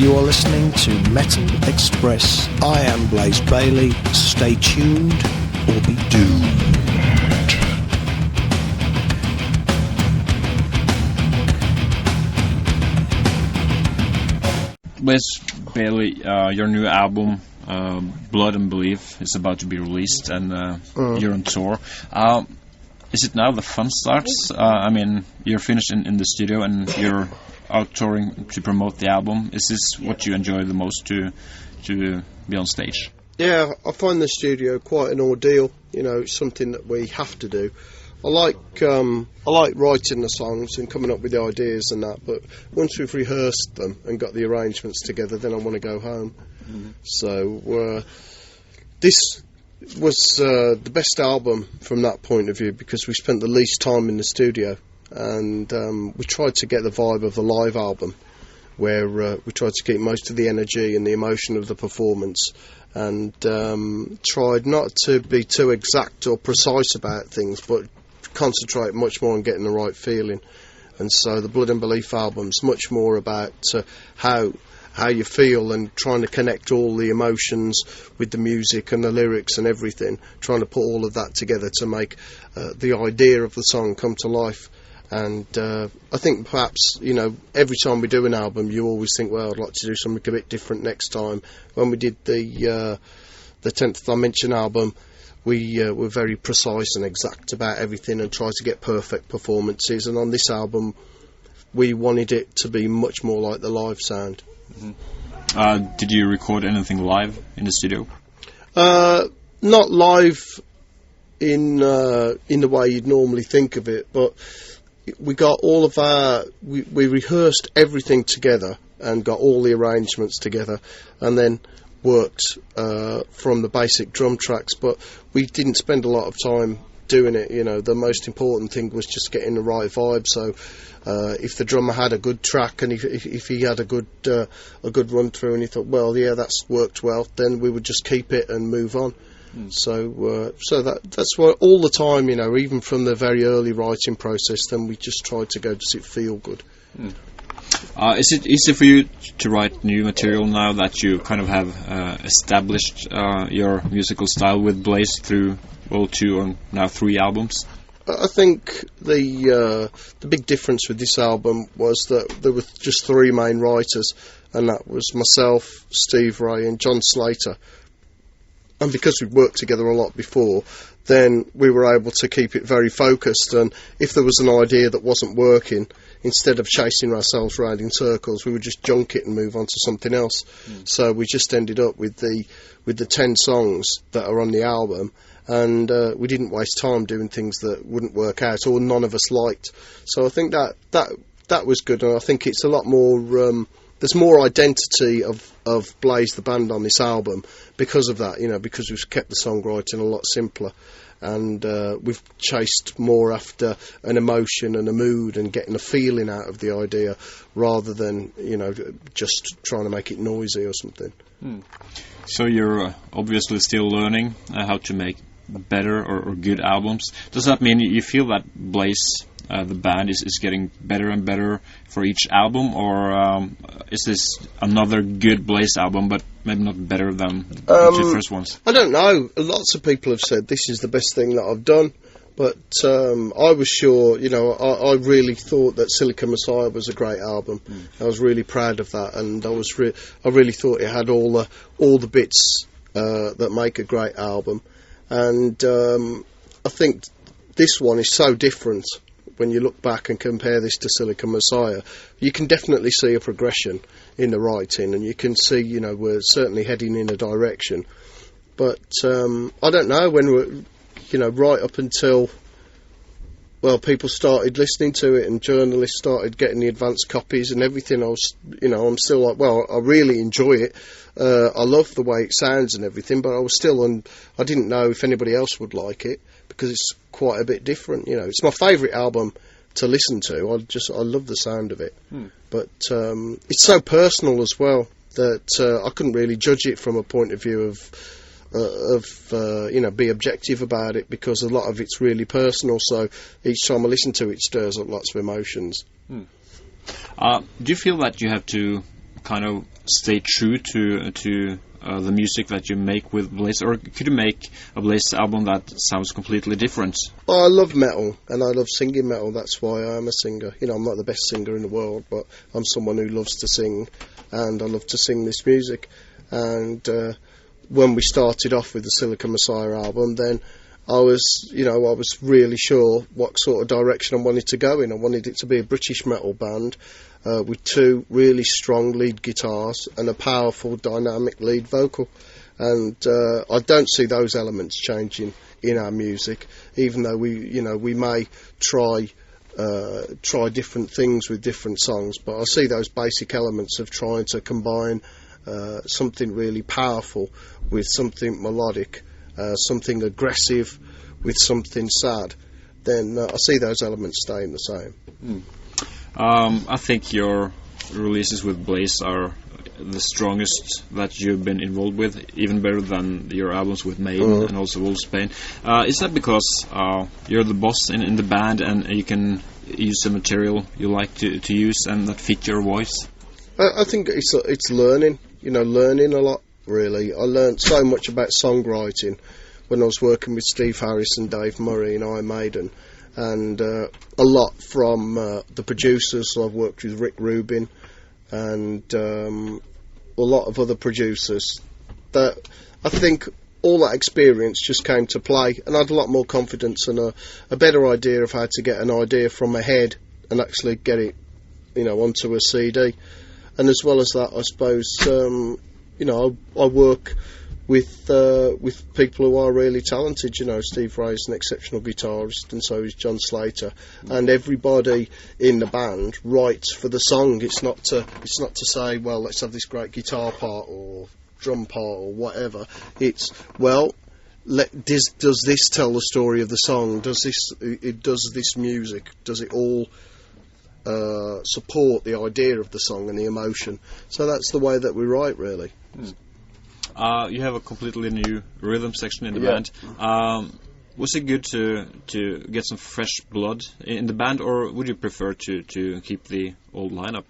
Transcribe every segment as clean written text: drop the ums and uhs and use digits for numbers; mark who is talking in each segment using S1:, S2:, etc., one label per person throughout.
S1: You are listening to Metal Express. I am Blaze Bayley. Stay tuned or be doomed.
S2: Blaze Bayley, your new album, Blood and Belief, is about to be released, and you're on tour. Is it now the fun starts? I mean, you're finished in the studio and you're out touring to promote the album. Is this what you enjoy the most, to be on stage?
S3: Yeah, I find the studio quite an ordeal. You know, it's something that we have to do. I like writing the songs and coming up with the ideas and that, but once we've rehearsed them and got the arrangements together, then I want to go home. So this was the best album from that point of view, because we spent the least time in the studio, and we tried to get the vibe of the live album, where we tried to keep most of the energy and the emotion of the performance, and tried not to be too exact or precise about things, but concentrate much more on getting the right feeling. And so the Blood and Belief album's much more about how you feel, and trying to connect all the emotions with the music and the lyrics and everything, trying to put all of that together to make the idea of the song come to life. And I think perhaps, you know, every time we do an album, you always think, well, I'd like to do something a bit different next time. When we did the 10th Dimension album, we were very precise and exact about everything and tried to get perfect performances. And on this album, we wanted it to be much more like the live sound.
S2: Did you record anything live in the studio?
S3: Not live in the way you'd normally think of it, but we got all of we rehearsed everything together and got all the arrangements together, and then worked from the basic drum tracks, but we didn't spend a lot of time doing it. You know, the most important thing was just getting the right vibe. So if the drummer had a good track, and if he had a good run through, and he thought, well, yeah, that's worked well, then we would just keep it and move on. So that's why all the time, you know, even from the very early writing process, then we just tried to go, does it feel good?
S2: Is it easy for you to write new material now that you kind of have established your musical style with Blaze through 2 or now 3 albums?
S3: I think the big difference with this album was that there were just 3 main writers, and that was myself, Steve Ray and John Slater. And because we'd worked together a lot before, then we were able to keep it very focused, and if there was an idea that wasn't working, instead of chasing ourselves around in circles, we would just junk it and move on to something else. So we just ended up with the 10 songs that are on the album, and we didn't waste time doing things that wouldn't work out or none of us liked. So I think that was good, and I think it's a lot more there's more identity of Blaze the band on this album because of that, you know, because we've kept the songwriting a lot simpler, and we've chased more after an emotion and a mood and getting a feeling out of the idea, rather than, you know, just trying to make it noisy or something.
S2: So you're obviously still learning how to make better or good albums. Does that mean you feel that Blaze, the band, is getting better and better for each album, or is this another good Blaze album but maybe not better than the 2 first ones?
S3: I don't know. Lots of people have said this is the best thing that I've done, but I was sure, you know, I really thought that Silica Messiah was a great album. I was really proud of that, and I really thought it had all the bits that make a great album. And I think this one is so different. When you look back and compare this to Silica Messiah, you can definitely see a progression in the writing, and you can see, you know, we're certainly heading in a direction. But I don't know, when we're, you know, right up until, well, people started listening to it and journalists started getting the advanced copies and everything, I was, you know, I'm still like, well, I really enjoy it. I love the way it sounds and everything, but I was still I didn't know if anybody else would like it, because it's quite a bit different, you know. It's my favourite album to listen to. I love the sound of it. But it's so personal as well that I couldn't really judge it from a point of view of you know, be objective about it, because a lot of it's really personal. So each time I listen to it, it stirs up lots of emotions.
S2: Do you feel that you have to kind of stay true to the music that you make with Blaze, or could you make a Blaze album that sounds completely different?
S3: I love metal, and I love singing metal. That's why I am a singer. You know, I'm not the best singer in the world, but I'm someone who loves to sing, and I love to sing this music. And when we started off with the Silica Messiah album, then I was really sure what sort of direction I wanted to go in. I wanted it to be a British metal band with two really strong lead guitars and a powerful, dynamic lead vocal. And I don't see those elements changing in our music, even though we may try different things with different songs. But I see those basic elements of trying to combine something really powerful with something melodic, something aggressive with something sad. Then I see those elements staying the same.
S2: I think your releases with Blaze are the strongest that you've been involved with, even better than your albums with Maiden and also Wolfsbane. Is that because you're the boss in the band and you can use the material you like to use and that fit your voice?
S3: I think it's learning a lot, really. I learned so much about songwriting when I was working with Steve Harris and Dave Murray in Iron Maiden, and a lot from the producers. So I've worked with Rick Rubin and a lot of other producers. That I think all that experience just came to play, and I had a lot more confidence and a better idea of how to get an idea from my head and actually get it, onto a CD. And as well as that, I suppose, I work with people who are really talented. Steve Ray is an exceptional guitarist, and so is John Slater. And everybody in the band writes for the song. It's not to say, well, let's have this great guitar part or drum part or whatever. It's, well, does this tell the story of the song? Does this music? Does it all support the idea of the song and the emotion? So that's the way that we write, really.
S2: You have a completely new rhythm section in the band. Was it good to get some fresh blood in the band, or would you prefer to keep the old lineup?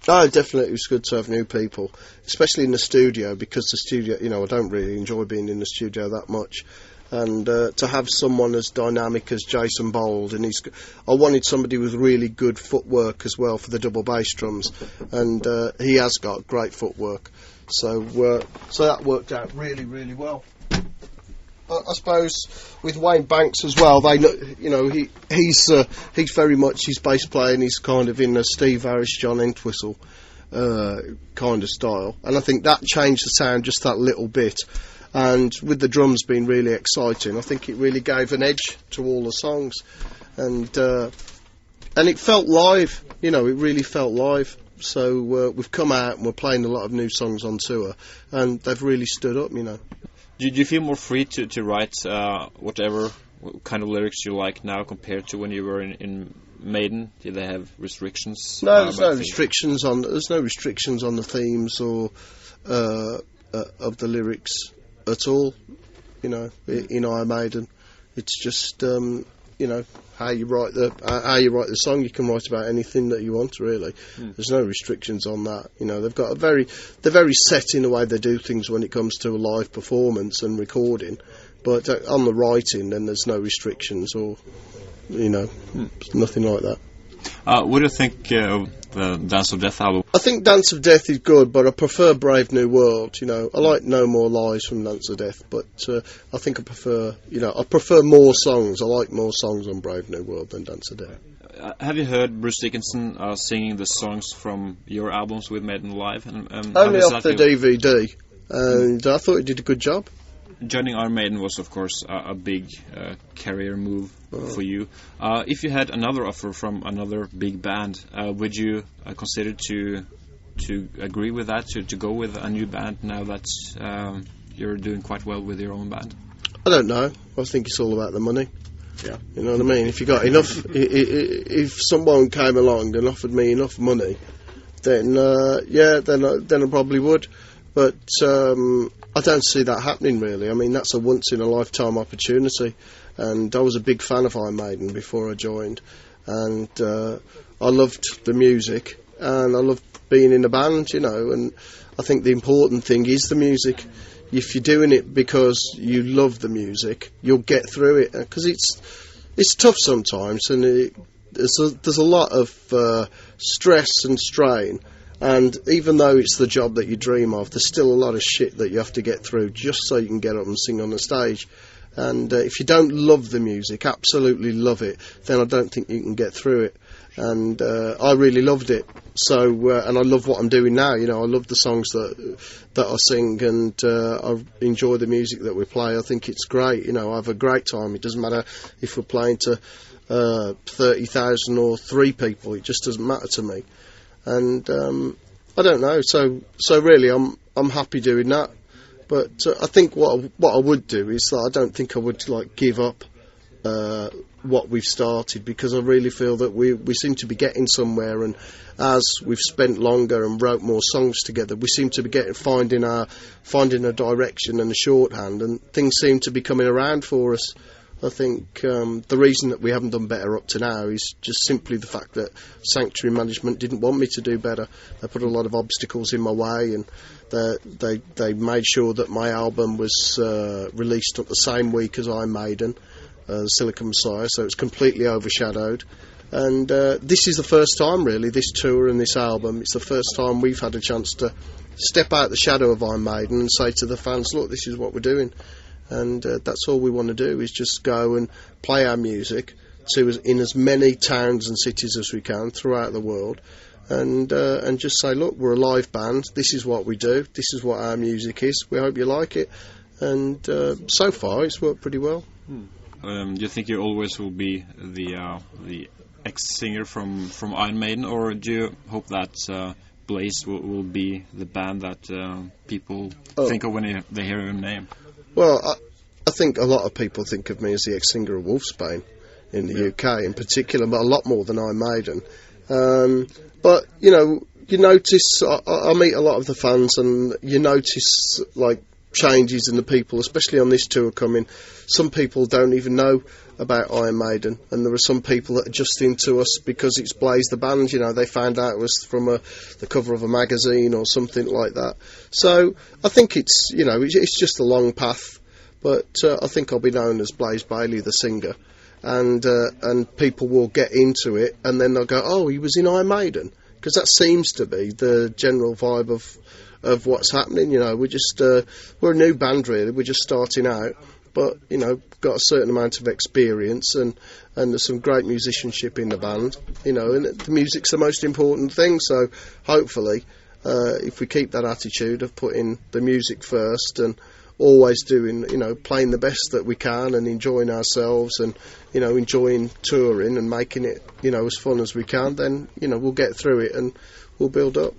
S3: Oh, definitely, it was good to have new people, especially in the studio, because the studio, I don't really enjoy being in the studio that much. And to have someone as dynamic as Jason Bold, and I wanted somebody with really good footwork as well for the double bass drums, and he has got great footwork, so that worked out really, really well. I suppose with Wayne Banks as well, he's very much his bass player, and he's kind of in a Steve Harris, John Entwistle kind of style, and I think that changed the sound just that little bit. And with the drums being really exciting, I think it really gave an edge to all the songs, and it felt live. It really felt live. So we've come out and we're playing a lot of new songs on tour, and they've really stood up.
S2: Do you feel more free to write whatever kind of lyrics you like now compared to when you were in Maiden? Did they have restrictions?
S3: No, there's no restrictions on the themes or of the lyrics at all, in Iron Maiden. It's just how you write the song. You can write about anything that you want, really. There's no restrictions on that. They're very set in the way they do things when it comes to a live performance and recording, but on the writing, then there's no restrictions or nothing like that.
S2: What do you think of the Dance of Death album?
S3: I think Dance of Death is good, but I prefer Brave New World. I like No More Lies from Dance of Death, but I think I prefer more songs. I like more songs on Brave New World than Dance of Death.
S2: Have you heard Bruce Dickinson singing the songs from your albums with Maiden live?
S3: Only off the DVD, and I thought he did a good job.
S2: Joining Iron Maiden was, of course, a big career move for you. If you had another offer from another big band, would you consider to agree with that, to go with a new band now that you're doing quite well with your own band?
S3: I don't know. I think it's all about the money. Yeah. You know what I mean? If you got enough, if someone came along and offered me enough money, then then I probably would. But I don't see that happening, really. I mean, that's a once-in-a-lifetime opportunity, and I was a big fan of Iron Maiden before I joined, and I loved the music, and I love being in a band, and I think the important thing is the music. If you're doing it because you love the music, you'll get through it, because it's tough sometimes, and there's a lot of stress and strain, and even though it's the job that you dream of, there's still a lot of shit that you have to get through just so you can get up and sing on the stage. And if you don't love the music, absolutely love it, then I don't think you can get through it. And I really loved it. So, and I love what I'm doing now. I love the songs that I sing, and I enjoy the music that we play. I think it's great. I have a great time. It doesn't matter if we're playing to 30,000 or 3 people. It just doesn't matter to me. And I don't know. So really, I'm happy doing that. But I think what I would do is that I don't think I would give up what we've started, because I really feel that we seem to be getting somewhere, and as we've spent longer and wrote more songs together, we seem to be finding a direction and a shorthand, and things seem to be coming around for us. I think the reason that we haven't done better up to now is just simply the fact that Sanctuary management didn't want me to do better. They put a lot of obstacles in my way, and they made sure that my album was released at the same week as Iron Maiden, Silicon Messiah, so it's completely overshadowed. And this is the first time, really, this tour and this album, it's the first time we've had a chance to step out the shadow of Iron Maiden and say to the fans, look, this is what we're doing. And that's all we want to do, is just go and play our music in as many towns and cities as we can throughout the world, and just say, look, we're a live band, this is what we do, this is what our music is, we hope you like it. And so far it's worked pretty well.
S2: Do you think you always will be the ex-singer from Iron Maiden, or do you hope that Blaze will be the band that people think of when they hear your name?
S3: Well, I think a lot of people think of me as the ex-singer of Wolfsbane in the UK in particular, but a lot more than Iron Maiden. But, you notice, I meet a lot of the fans, and you notice, changes in the people, especially on this tour coming. Some people don't even know about Iron Maiden, and there are some people that are just into us because it's Blaze the band. They found out it was from the cover of a magazine or something like that. So I think it's it's just a long path, but I think I'll be known as Blaze Bayley, the singer, and people will get into it, and then they'll go, oh, he was in Iron Maiden, because that seems to be the general vibe of what's happening. We're just we're a new band, really. We're just starting out, but got a certain amount of experience, and there's some great musicianship in the band, and the music's the most important thing. So hopefully, if we keep that attitude of putting the music first and always doing, playing the best that we can and enjoying ourselves, and enjoying touring and making it as fun as we can, then we'll get through it and we'll build up.